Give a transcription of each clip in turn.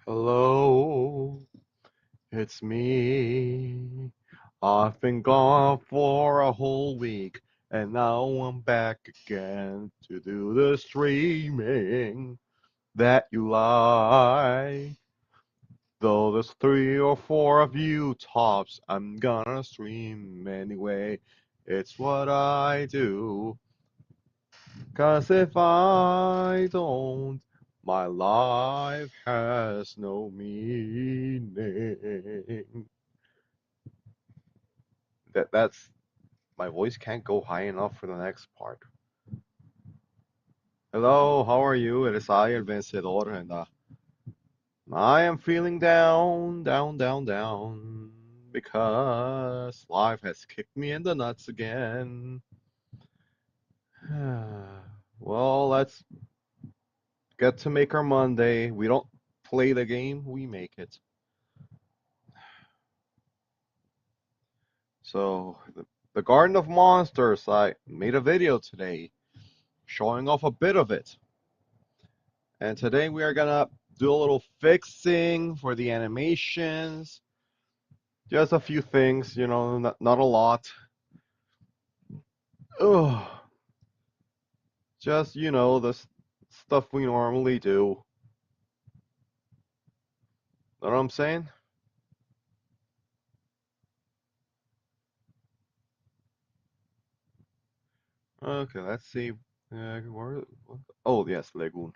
Hello, it's me. I've been gone for a whole week, and now I'm back again to do the streaming that you like. Though there's three or four of you tops, I'm gonna stream anyway. It's what I do. 'Cause if I don't, my life has no meaning. That's my voice can't go high enough for the next part. Hello, how are you? It is I, El Vencedor, and I am feeling down, down, down, down, because life has kicked me in the nuts again. Well, let's get to Maker Monday. We don't play the game, we make it. So, the Garden of Monsters, I made a video today showing off a bit of it. And today we are gonna do a little fixing for the animations. Just a few things, not a lot. Ugh. Just, the stuff we normally do. Know what I'm saying? Okay, let's see. Where, oh, yes, Lagoon.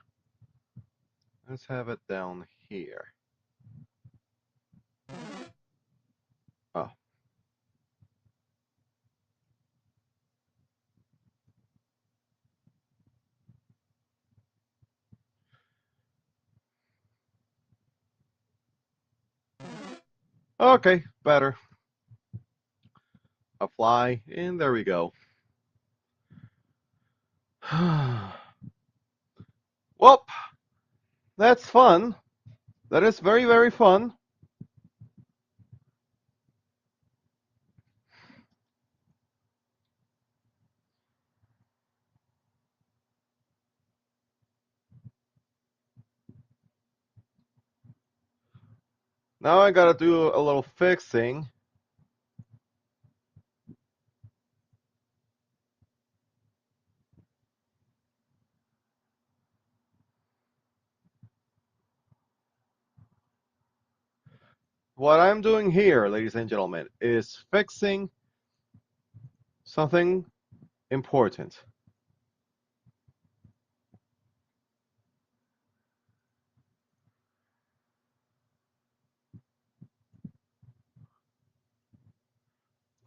Let's have it down here. Oh, okay, better. Apply, and there we go. Well, that's fun. That is very, very fun. Now I gotta do a little fixing. What I'm doing here, ladies and gentlemen, is fixing something important.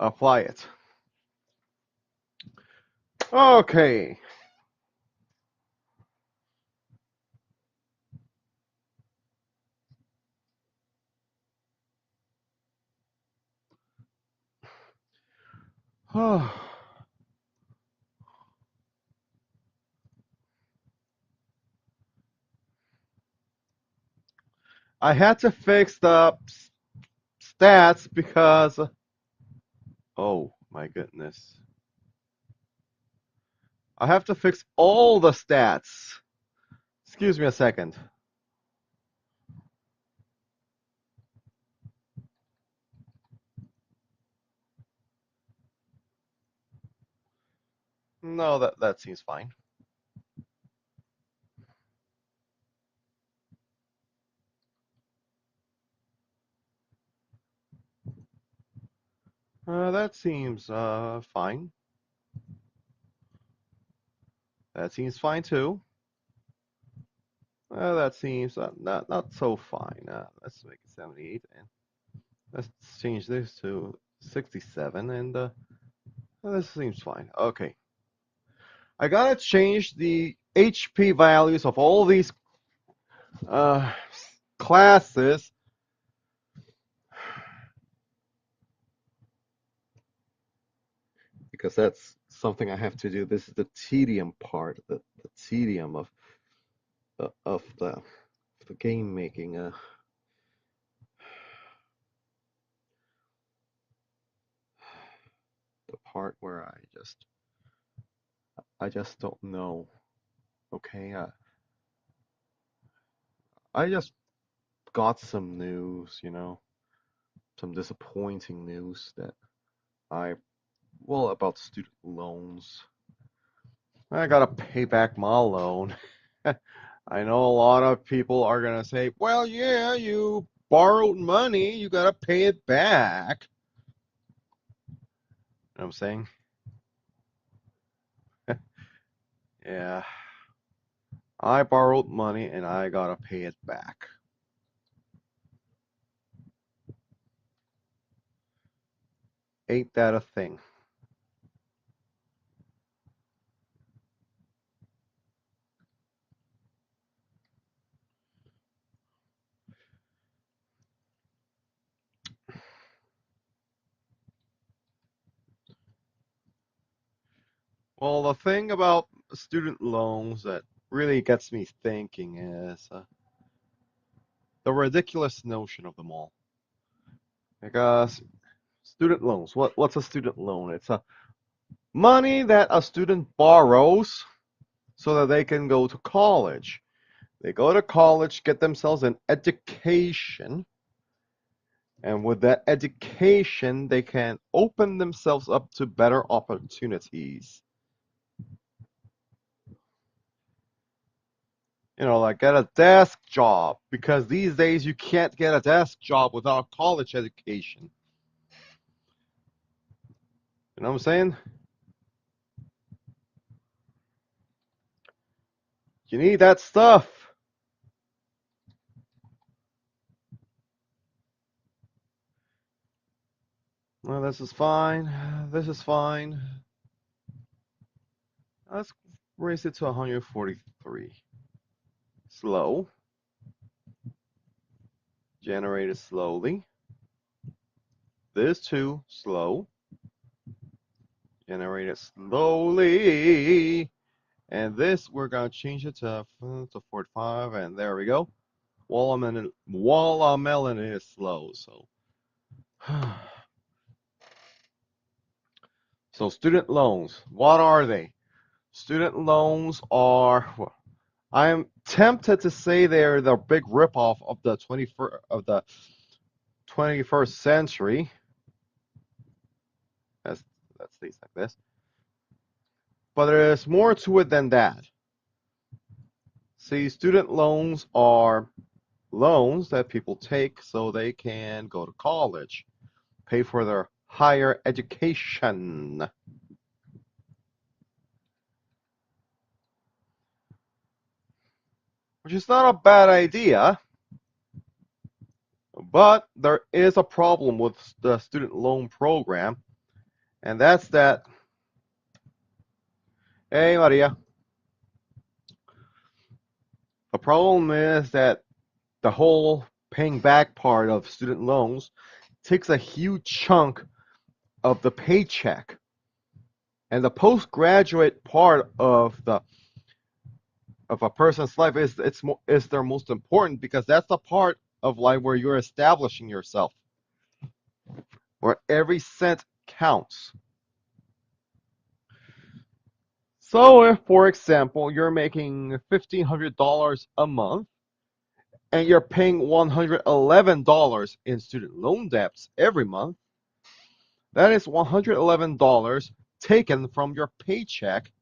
Apply it. Okay. I had to fix the stats because, oh my goodness. I have to fix all the stats. Excuse me a second. No, that seems fine. That seems fine. That seems fine too. That seems not so fine. Let's make it 78 and let's change this to 67 and this seems fine. Okay. I gotta change the HP values of all these uh, classes because that's something I have to do. This is the tedium part, the tedium of the game making. The part where I just don't know. Okay, I just got some news, some disappointing news that I, well, about student loans. I gotta pay back my loan. I know a lot of people are gonna say, well, yeah, you borrowed money, you gotta pay it back. You know what I'm saying? Yeah, I borrowed money and I gotta pay it back. Ain't that a thing? Well, the thing about student loans that really gets me thinking is the ridiculous notion of them all. Because student loans, what's a student loan? It's a money that a student borrows so that they can go to college. They go to college, get themselves an education, and with that education, they can open themselves up to better opportunities. Like get a desk job, because these days you can't get a desk job without a college education. You know what I'm saying? You need that stuff. Well, this is fine. This is fine. Let's raise it to 143. Slow. Generate it slowly. This too, slow. Generate it slowly. And this, we're going to change it to 45, and there we go. Watermelon is slow, so. So student loans, what are they? Student loans are, well, I am tempted to say they're the big ripoff of the 21st century. That stays like this. But there's more to it than that. See, student loans are loans that people take so they can go to college, pay for their higher education. Which is not a bad idea, but there is a problem with the student loan program, and that's that. Hey, Maria. The problem is that the whole paying back part of student loans takes a huge chunk of the paycheck. And the postgraduate part of a person's life is their most important, because that's the part of life where you're establishing yourself, where every cent counts. So if, for example, you're making $1,500 a month and you're paying $111 in student loan debts every month, that is $111 taken from your paycheck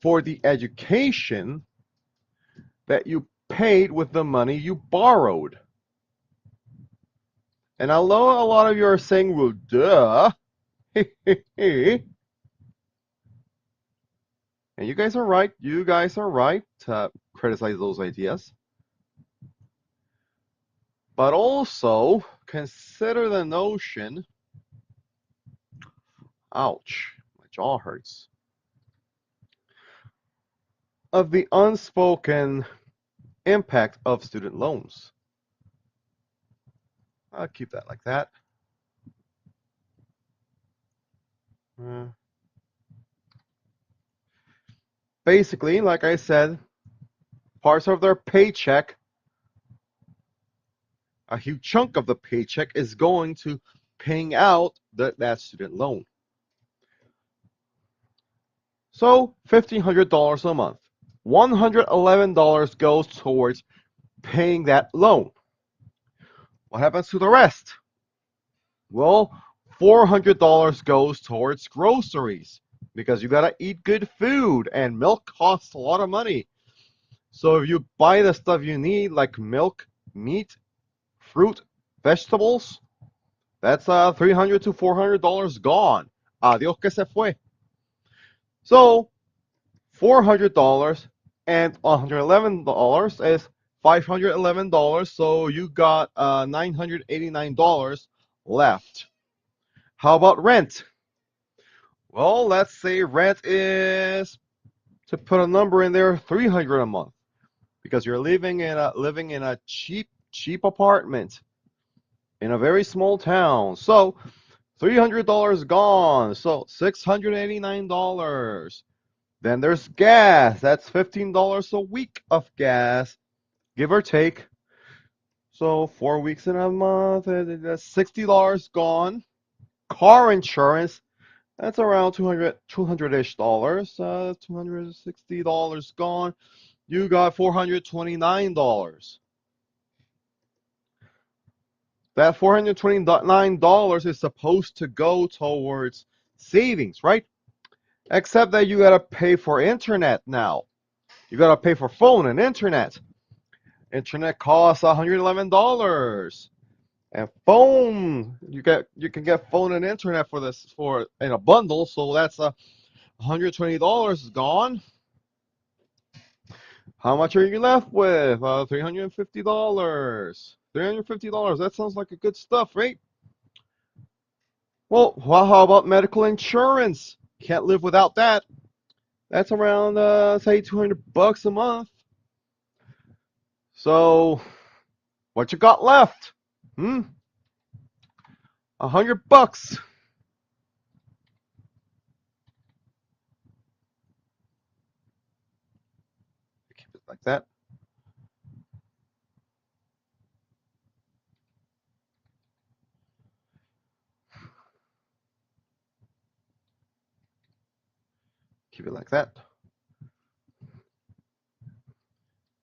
for the education that you paid with the money you borrowed. And I know a lot of you are saying, well, duh. And you guys are right. You guys are right to criticize those ideas. But also consider the notion, ouch, my jaw hurts, of the unspoken impact of student loans. I'll keep that like that. Basically, like I said, parts of their paycheck, a huge chunk of the paycheck is going to paying out that student loan. So $1,500 a month. $111 goes towards paying that loan. What happens to the rest? Well, $400 goes towards groceries because you gotta eat good food and milk costs a lot of money. So if you buy the stuff you need, like milk, meat, fruit, vegetables, that's $300 to $400 gone. Adiós que se fue. So $400 and $111 is $511. So you got $989 left. How about rent? Well, let's say rent is, to put a number in there, $300 a month because you're living in a cheap apartment in a very small town. So $300 gone. So $689. Then there's gas. That's $15 a week of gas, give or take. So 4 weeks in a month, that's $60 gone. Car insurance, that's around 200-ish dollars. $260 gone. You got $429. That $429 is supposed to go towards savings, right? Except that you gotta pay for internet now. You gotta pay for phone and internet. Internet costs $111. And phone, you can get phone and internet for in a bundle, so that's $120 gone. How much are you left with? $350. $350. That sounds like a good stuff, right? Well, how about medical insurance? Can't live without that. That's around say $200 a month. So what you got left? $100. Keep it like that. Keep it like that.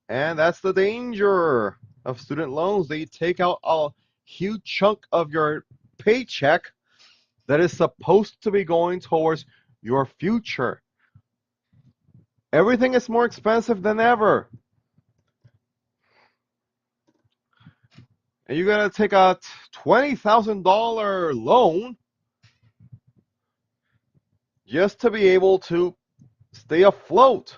And that's the danger of student loans. They take out a huge chunk of your paycheck that is supposed to be going towards your future. Everything is more expensive than ever. And you gotta take a $20,000 loan just to be able to stay afloat.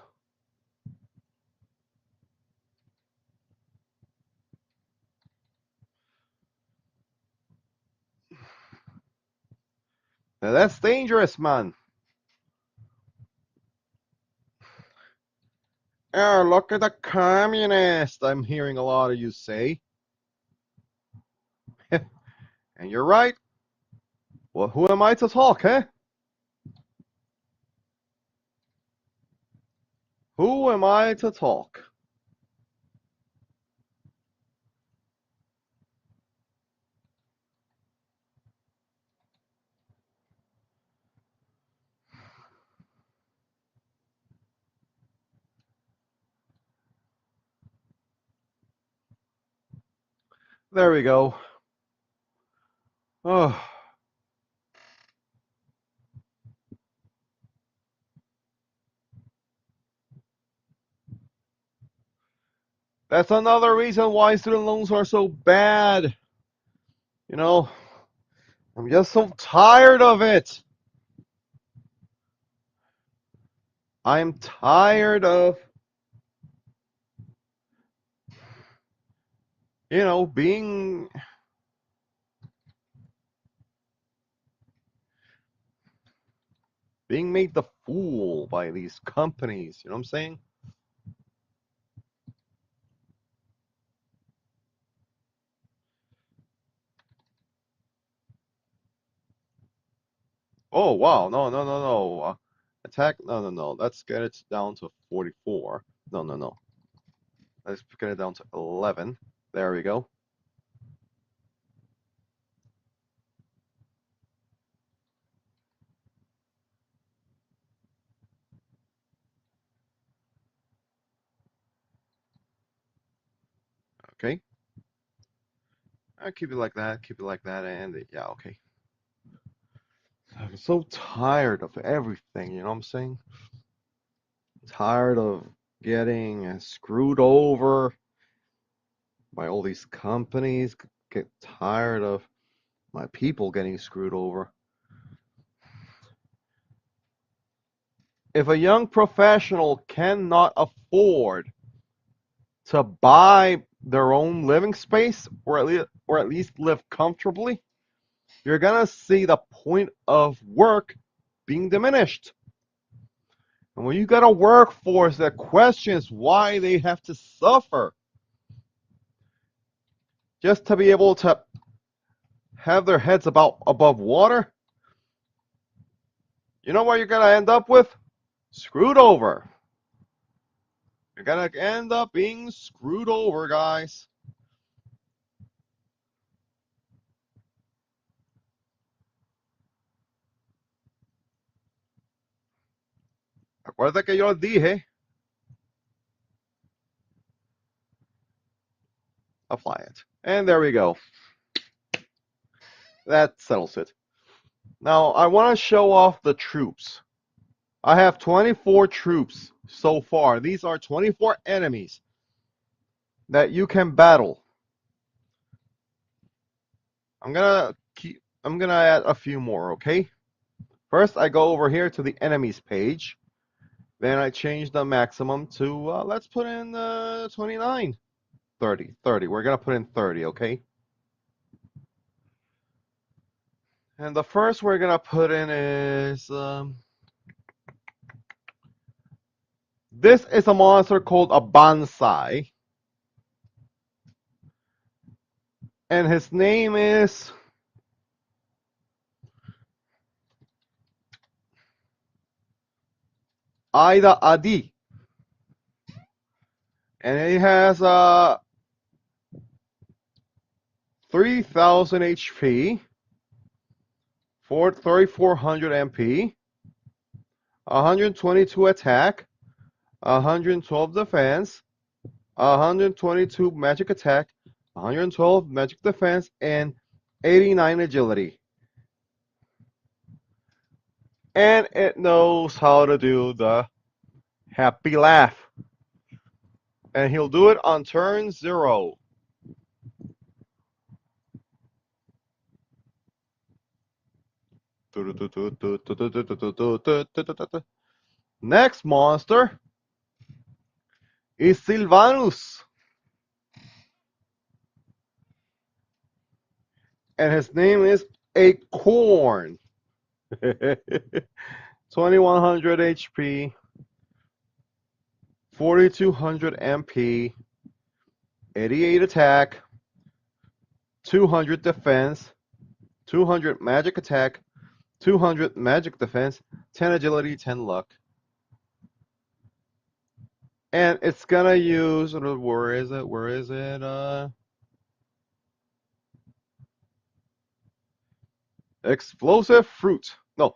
Now that's dangerous, man. Oh, look at the communist, I'm hearing a lot of you say. And you're right. Well, who am I to talk, eh? Who am I to talk? There we go. Oh, that's another reason why student loans are so bad. You know, I'm just so tired of it. I'm tired of, being made the fool by these companies. You know what I'm saying? Oh, wow. No, no, no, no. Attack. No, no, no. Let's get it down to 44. No, no, no. Let's get it down to 11. There we go. Okay. I keep it like that, and yeah, okay. I'm so tired of everything, you know what I'm saying? Tired of getting screwed over by all these companies. Get tired of my people getting screwed over. If a young professional cannot afford to buy their own living space or at least live comfortably, you're gonna see the point of work being diminished. And when you got a workforce that questions why they have to suffer just to be able to have their heads above water, you know what you're gonna end up with? Screwed over. You're gonna end up being screwed over, guys. Acuérdate que yo dije, apply it. And there we go. That settles it. Now, I want to show off the troops. I have 24 troops so far. These are 24 enemies that you can battle. I'm gonna add a few more, okay? First, I go over here to the enemies page. Then I change the maximum to, let's put in 29. 30. We're gonna put in 30, okay? And the first we're gonna put in is, this is a monster called a Bonsai. And his name is Ida Adi. And he has 3,000 HP, 3,400 MP, 122 attack, 112 defense, 122 magic attack, 112 magic defense, and 89 agility. And it knows how to do the happy laugh. And he'll do it on turn 0. Next monster is Sylvanus. And his name is Acorn. 2,100 HP, 4,200 MP, 88 attack, 200 defense, 200 magic attack, 200 magic defense, 10 agility, 10 luck. And it's gonna use, where is it? Explosive fruit. No.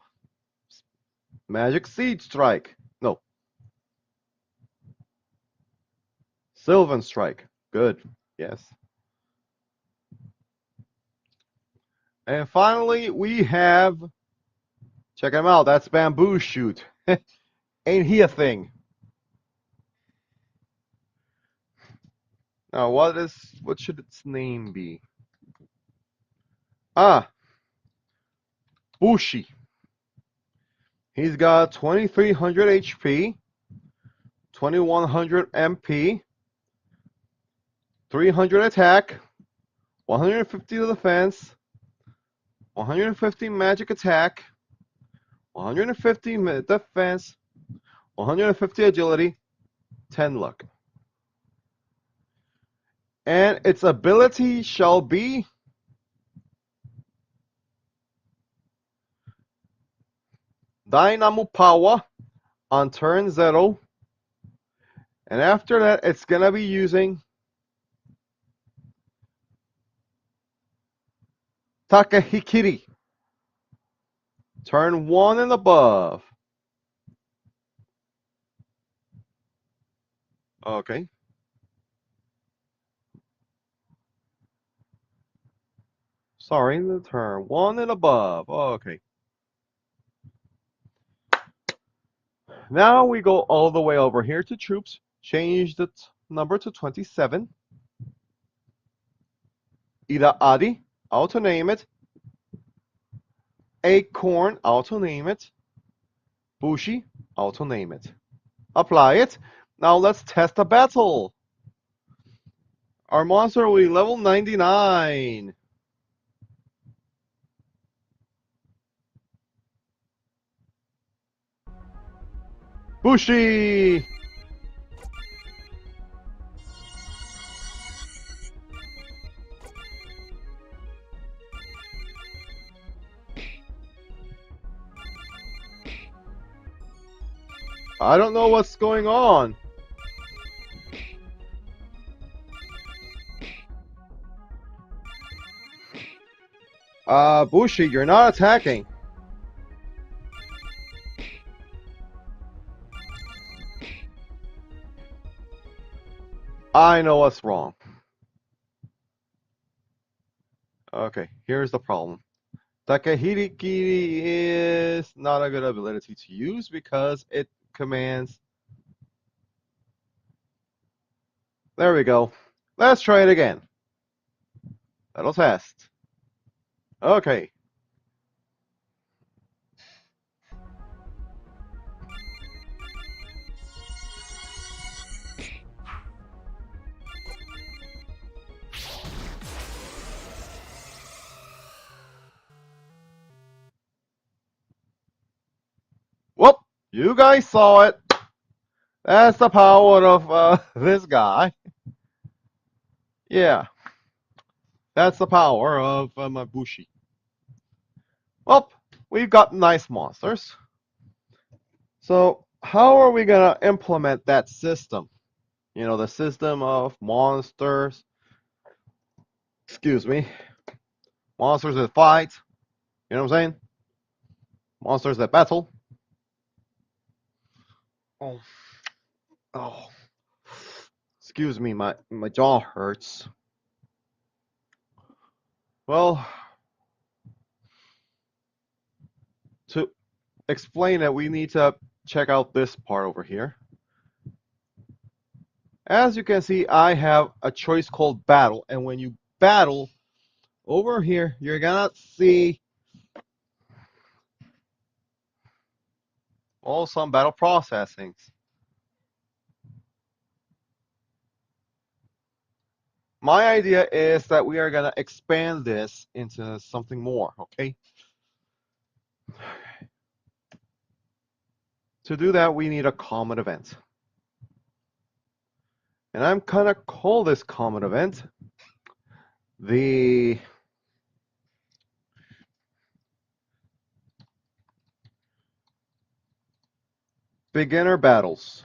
Magic seed strike. No. Sylvan strike. Good. Yes. And finally, we have, check him out. That's Bamboo Shoot. Ain't he a thing? Now, what should its name be? Ah, Bushi. He's got 2,300 HP, 2,100 MP, 300 attack, 150 defense, 150 magic attack, 150 defense, 150 agility, 10 luck. And its ability shall be Dynamo Power on turn 0. And after that, it's going to be using Takahikiri. Turn 1 and above. Okay. Sorry, the turn 1 and above. Okay. Now we go all the way over here to troops. Change the number to 27. Ida Adi, auto name it. Acorn, auto name it. Bushi, auto name it. Apply it. Now let's test the battle. Our monster will be level 99. Bushi! I don't know what's going on. Bushi, you're not attacking. I know what's wrong. Okay, here's the problem. Takahirikiri is not a good ability to use because it commands. There we go. Let's try it again. That'll test. Okay. Whoop! You guys saw it. That's the power of this guy. Yeah. That's the power of Mabushi. Well, we've got nice monsters. So how are we going to implement that system? You know, the system of monsters. Excuse me. Monsters that fight. You know what I'm saying? Monsters that battle. Oh. Oh. Excuse me, my jaw hurts. Well, to explain it, we need to check out this part over here. As you can see, I have a choice called battle, and when you battle over here, you're gonna see some battle processings. My idea is that we are gonna expand this into something more, okay? To do that, we need a common event. And I'm gonna call this common event the beginner battles.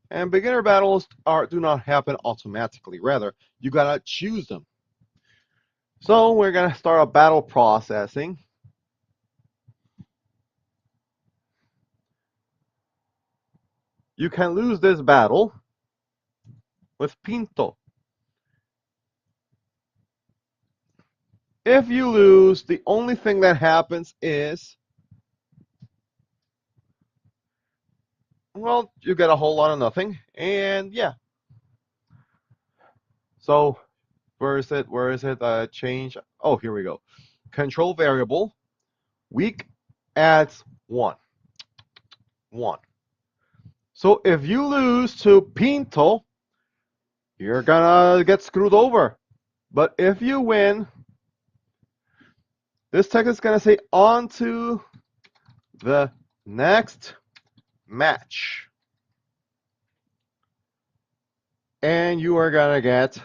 And beginner battles do not happen automatically. Rather, you gotta choose them. So we're gonna start a battle processing. You can lose this battle with Pinto. If you lose, the only thing that happens is, well, you get a whole lot of nothing, and yeah. So, where is it? Where is it? Change. Oh, here we go. Control variable. Weak adds 1. 1. So if you lose to Pinto, you're gonna get screwed over. But if you win, this text is gonna say on to the next match. And you are gonna get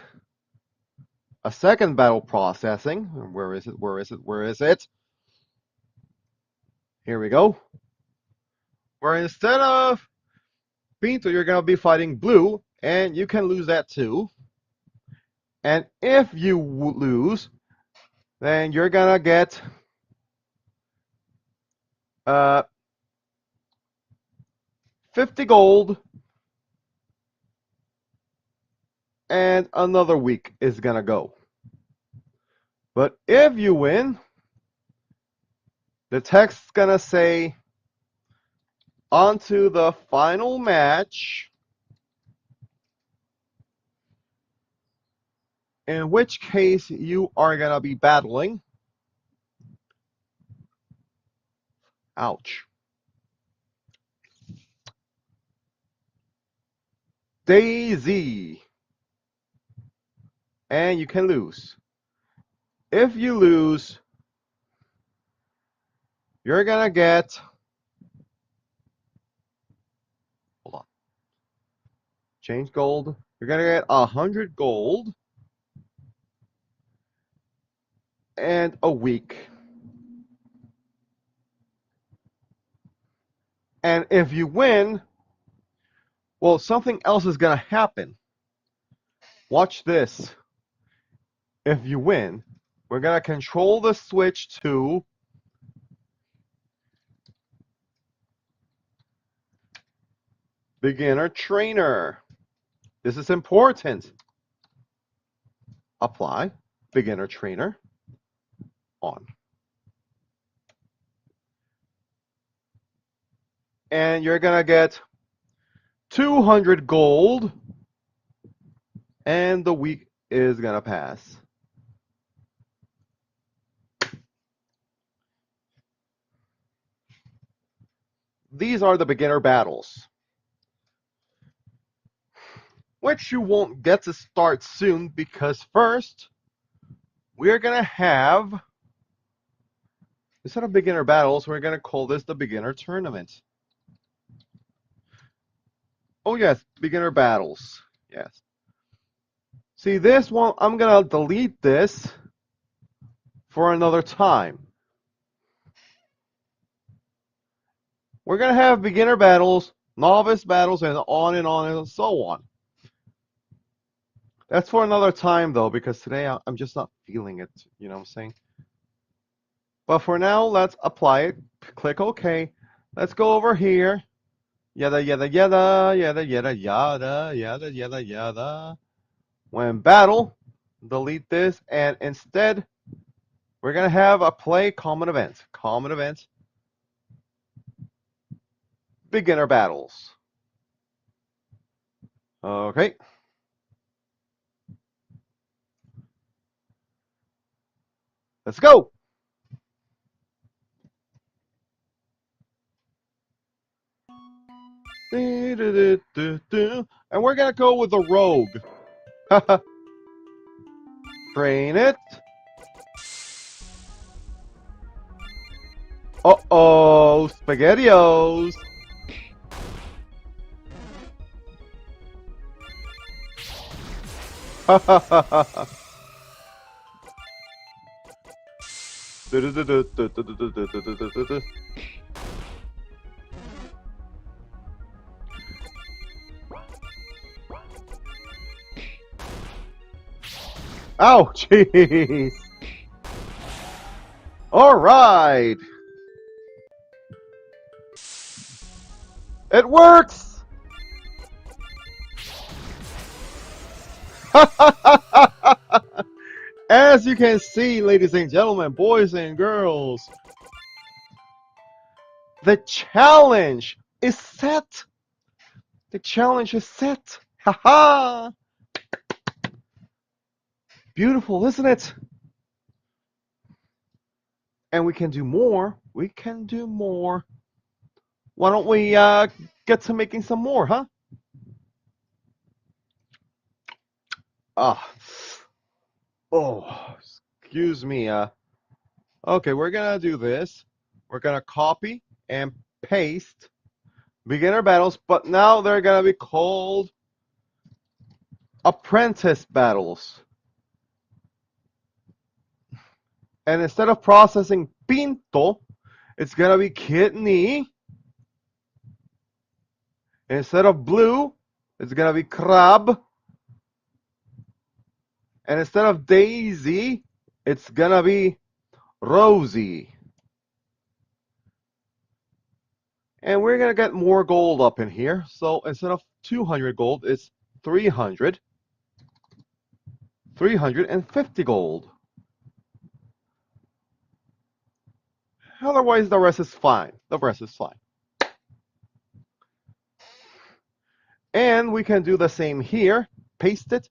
a second battle processing. Where is it? Where is it? Where is it? Here we go. Where instead of Pinto, you're gonna be fighting Blue, and you can lose that too. And if you lose, then you're gonna get 50 gold and another week is gonna go. But if you win, the text's gonna say, on to the final match, in which case you are gonna be battling. Ouch. Daisy. And you can lose. If you lose, you're gonna get, hold on, change gold. You're gonna get 100 gold and a week. And if you win, well, something else is gonna happen. Watch this. If you win, we're gonna control the switch to beginner trainer. This is important. Apply beginner trainer on. And you're gonna get 200 gold and the week is gonna pass. These are the beginner battles, which you won't get to start soon because first we're gonna have, instead of beginner battles, we're gonna call this the beginner tournament. Oh yes, beginner battles. Yes. See, this one, I'm gonna delete this for another time. We're gonna have beginner battles, novice battles, and on and so on. That's for another time though, because today I'm just not feeling it, you know what I'm saying? But for now, let's apply it. Click OK. Let's go over here. Yada, yada, yada, yada, yada, yada, yada, yada, yada. When battle, delete this, and instead, we're going to have a play common event. Common event. Beginner battles. Okay. Let's go. And we're going to go with the rogue. Train it. Uh-oh, SpaghettiOs. Oh, jeez. All right. It works. As you can see, ladies and gentlemen, boys and girls, the challenge is set. The challenge is set. Haha. Beautiful, isn't it? And we can do more. We can do more. Why don't we get to making some more, huh? Ah. Oh, excuse me. Okay, we're gonna do this. We're gonna copy and paste beginner battles, but now they're gonna be called apprentice battles. And instead of processing pinto, it's gonna be kidney. Instead of blue, it's gonna be crab. And instead of daisy, it's gonna be Rosie. And we're gonna get more gold up in here. So instead of 200 gold, it's 300. 350 gold. Otherwise, the rest is fine. The rest is fine. And we can do the same here. Paste it.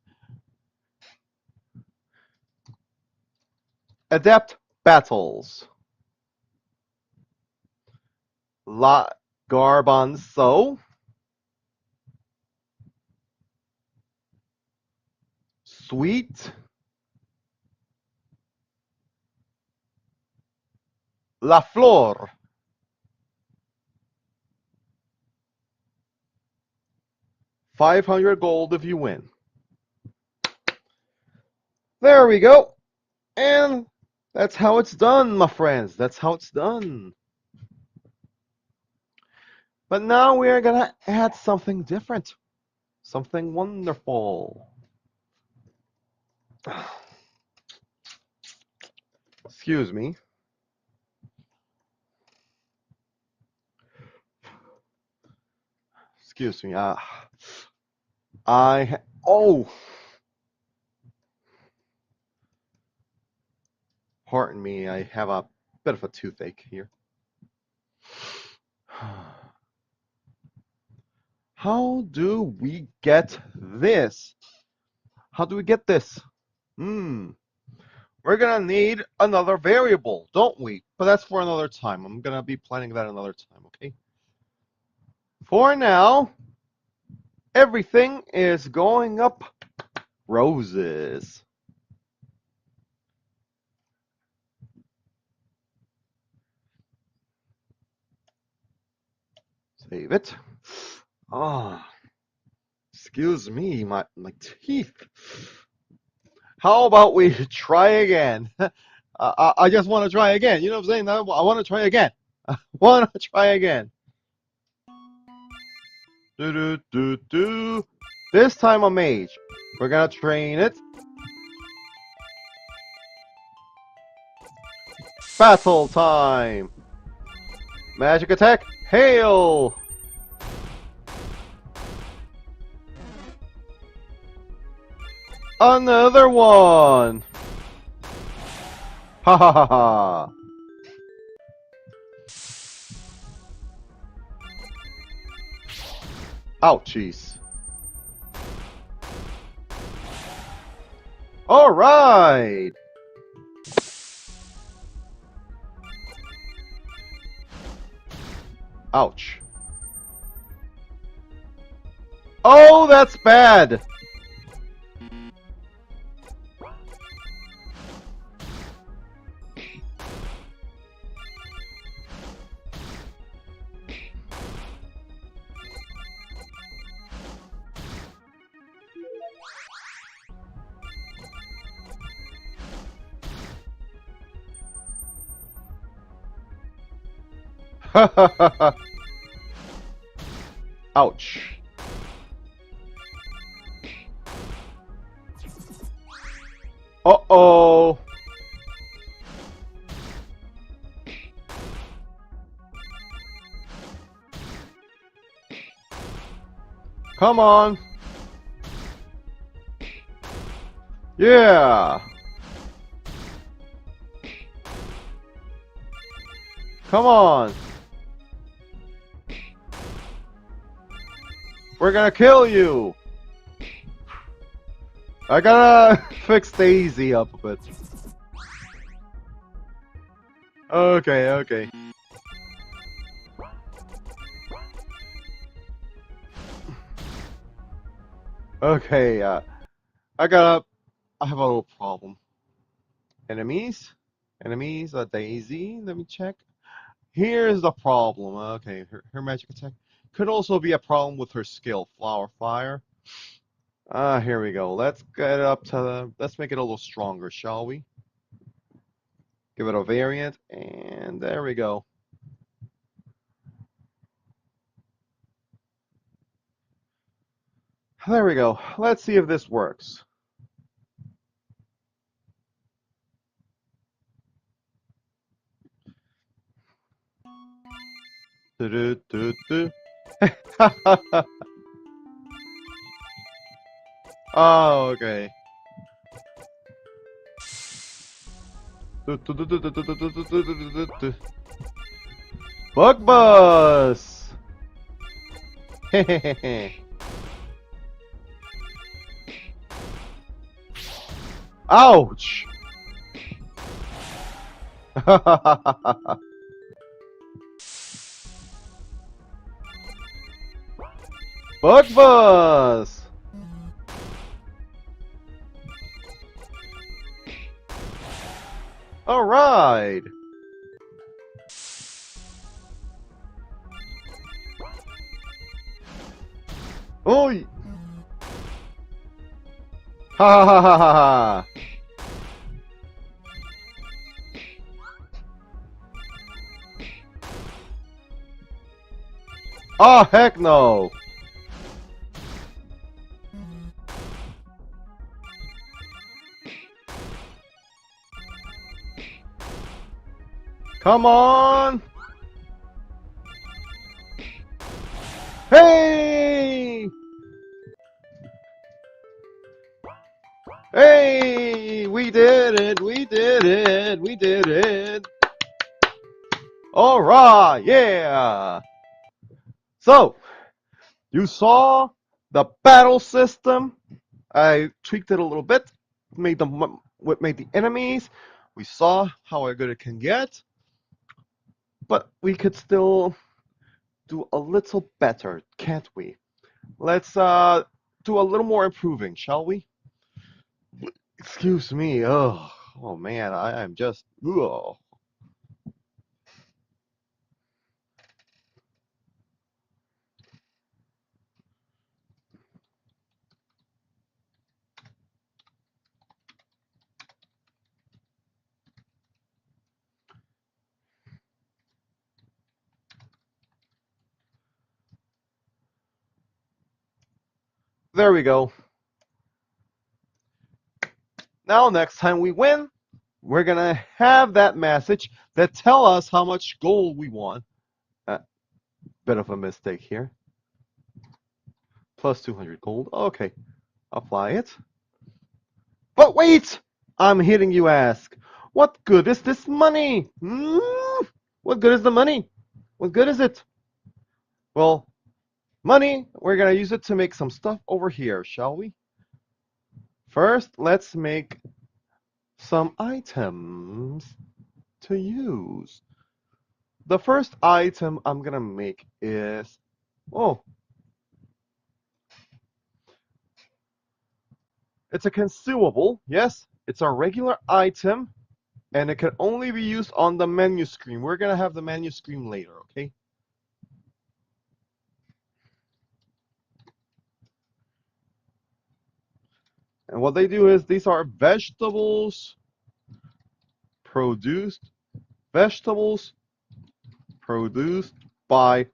Adapt battles. La Garbanzo. Sweet. La Flor. $500 gold if you win. There we go. And that's how it's done, my friends. That's how it's done. But now we are going to add something different. Something wonderful. Excuse me. Excuse me. Oh! Pardon me, I have a bit of a toothache here. How do we get this? How do we get this? We're gonna need another variable, don't we? But that's for another time. I'm gonna be planning that another time, okay? For now, everything is going up roses. Save it. Excuse me, my teeth. How about we try again? I just want to try again. You know what I'm saying? I want to try again. I want to try again. This time a mage. We're gonna train it. Battle time. Magic attack. Hail. Another one. Ha ha ha ha. Ouchies. All right. Ouch. Oh, that's bad. Ouch. Uh-oh. Come on. Yeah. Come on. We're gonna kill you. I gotta fix Daisy up a bit. Okay, okay. Okay, I have a little problem. Enemies? Enemies, Daisy, let me check. Here's the problem. Okay, her magic attack could also be a problem with her skill, Flower Fire. Here we go. Let's get up to let's make it a little stronger, shall we? Give it a variant, and there we go. There we go. Let's see if this works. Oh, okay. Bug Bus! Hehehe. Ouch! Bug Bus! Alright! Oi! Ha ha ha ha ha! Oh heck no! Come on! Hey! Hey! We did it! We did it! We did it! Alright! Yeah! So, you saw the battle system. I tweaked it a little bit, made the enemies. We saw how good it can get, but we could still do a little better, can't we? Let's do a little more improving, shall we? Excuse me. Oh man, I am just. Ugh. There we go. Now, next time we win, we're gonna have that message that tell us how much gold we want. Bit of a mistake here. Plus 200 gold. Okay, apply it. But wait! I'm hitting you ask. What good is this money? What good is the money? What good is it? Well, money, we're gonna use it to make some stuff over here, shall we? First, let's make some items to use. The first item I'm gonna make is, oh, it's a consumable. Yes, it's a regular item, and it can only be used on the menu screen. We're gonna have the menu screen later, okay? And what they do is these are produced vegetables produced by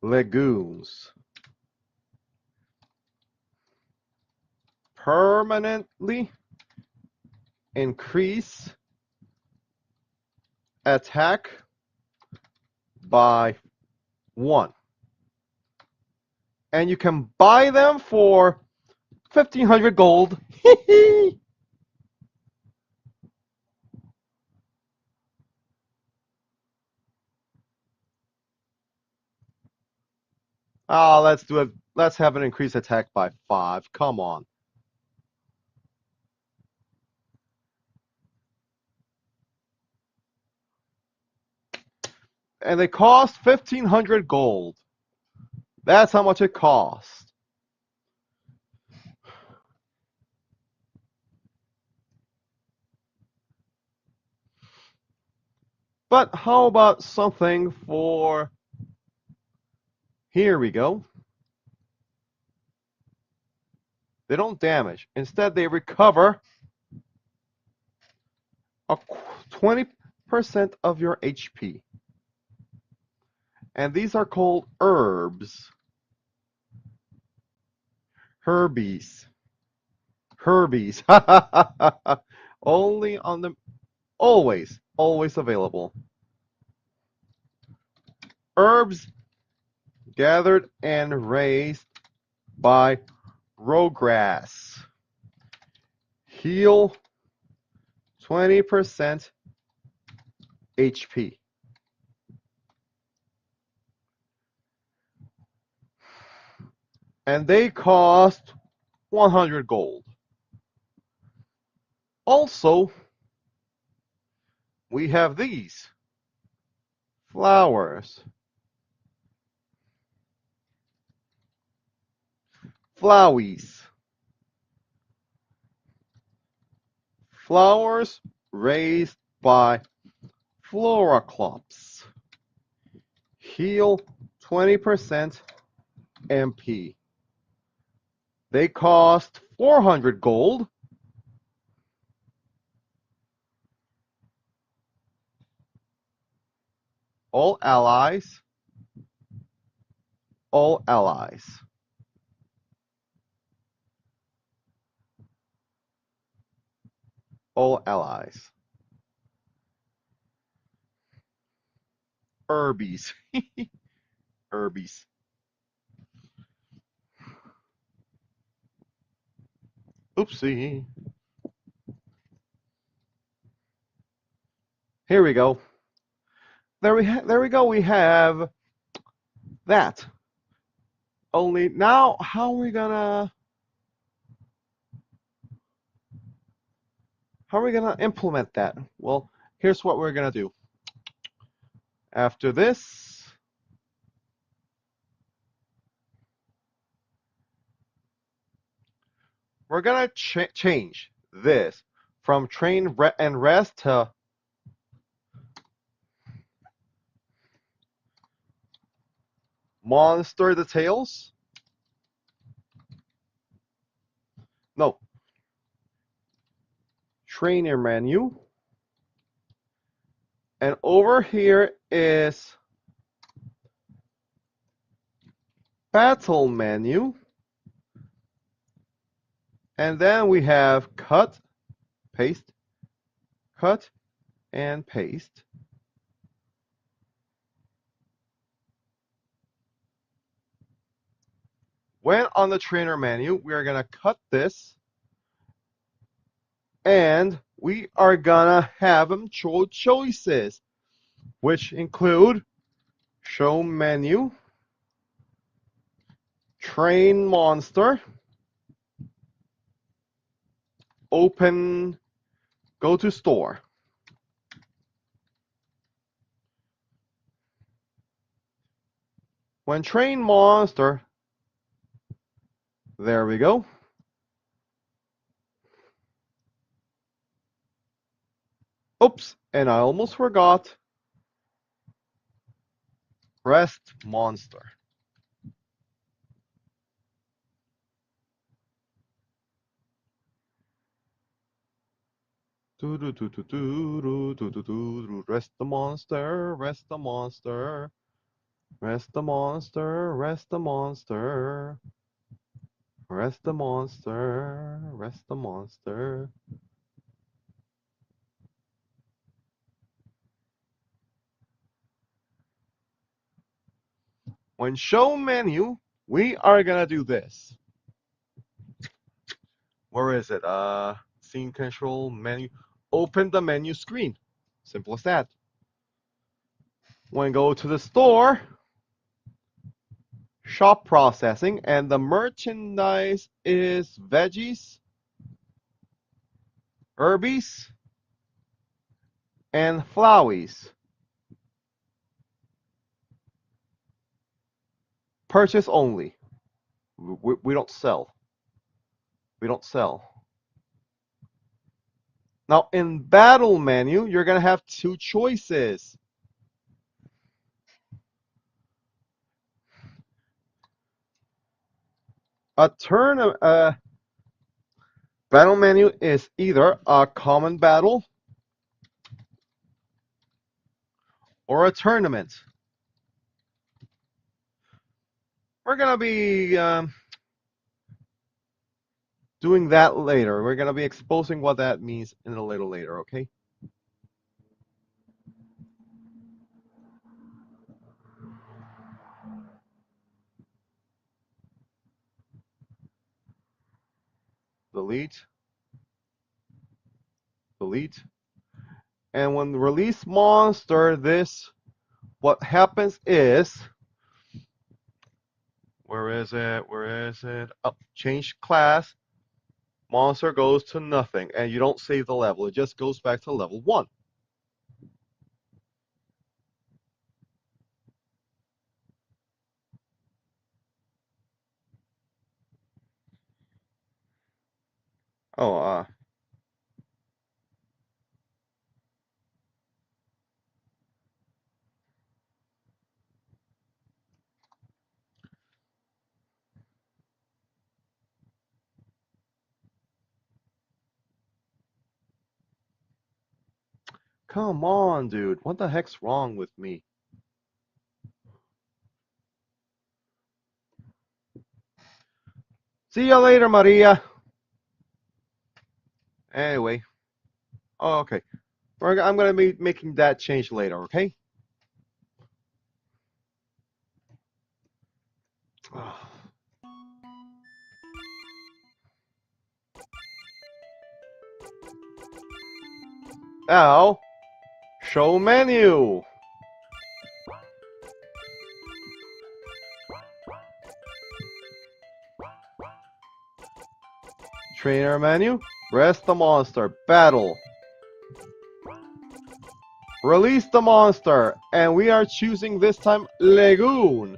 legumes. Permanently increase attack by 1. And you can buy them for 1,500 gold. Ah, let's do it. Let's have an increased attack by 5. Come on. And they cost 1,500 gold. That's how much it costs. But how about something for... Here we go. They don't damage. Instead, they recover 20% of your HP. And these are called herbs. Herbies. Herbies. Only on the... Always available. Herbs gathered and raised by rowgrass. Heal 20% HP. And they cost 100 gold. Also, we have these flowers. Flowies. Flowers raised by Floraclops. Heal 20% MP. They cost 400 gold. All allies. All allies. All allies. Herbies. Herbies. Oopsie. Here we go. There we go. We have that. Only now, how are we gonna implement that? Well, here's what we're gonna do. After this, we're gonna change this from train and rest to monster details. No. Trainer menu. And over here is battle menu. And then we have cut, paste, cut, and paste. When on the trainer menu, we are going to cut this. And we are going to have them show choices, which include show menu, train monster, open, go to store. When train monster, there we go. Oops, and I almost forgot. Rest monster. Rest the monster, rest the monster, rest the monster, rest the monster, rest the monster, rest the monster. When show menu, we are gonna do this. Where is it? Scene control menu. Open the menu screen. Simple as that. When go to the store, shop processing, and the merchandise is veggies, herbies, and flowies. Purchase only. We don't sell. We don't sell. Now in battle menu, you're gonna have two choices. Battle menu is either a common battle or a tournament. We're gonna be doing that later. We're gonna be exposing what that means in a little later, okay? Delete. Delete. And when release monster, what happens is, where is it? Oh, change class. Monster goes to nothing, and you don't save the level. It just goes back to level 1. Oh, come on, dude. What the heck's wrong with me? See you later, Maria. Anyway. Oh, okay. I'm going to be making that change later, okay? Now, show menu. Trainer menu. Rest the monster. Battle. Release the monster. And we are choosing this time Lagoon.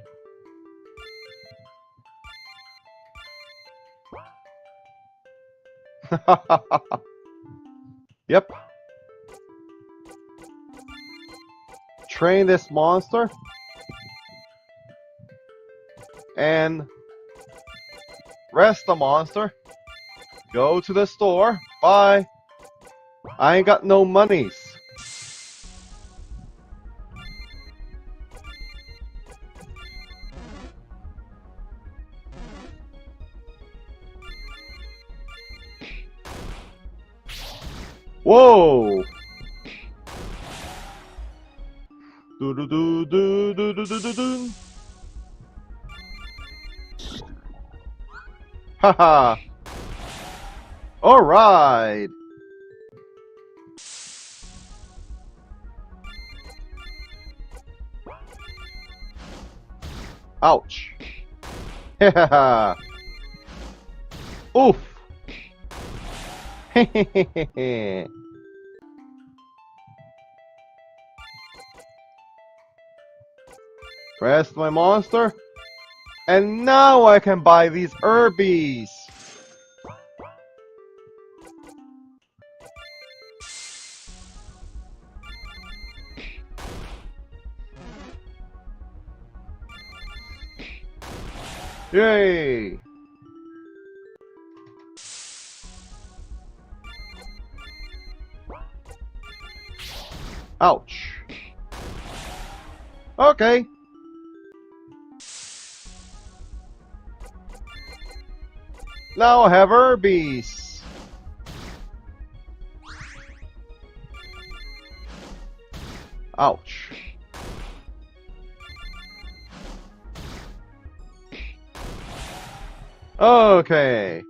Yep. Train this monster. And rest the monster. Go to the store. Bye. I ain't got no monies. Whoa! Do do do do do do do do do. Haha! Alright! Ouch! Haha! Oof! Hehehehe! Press my monster, and now I can buy these herbies! Yay! Ouch! Okay. Now I have herbies! Ouch. Okay.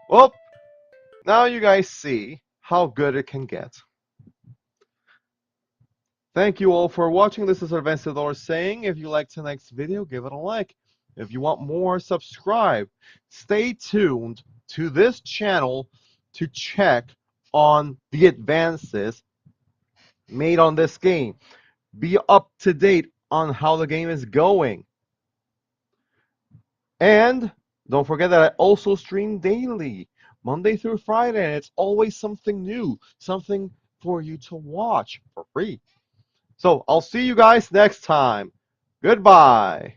Well, now you guys see how good it can get. Thank you all for watching. This is Vencedor saying, if you liked tonight's video, give it a like. If you want more, subscribe. Stay tuned to this channel to check on the advances made on this game. Be up to date on how the game is going. And don't forget that I also stream daily, Monday through Friday, and it's always something new, something for you to watch for free. So I'll see you guys next time. Goodbye.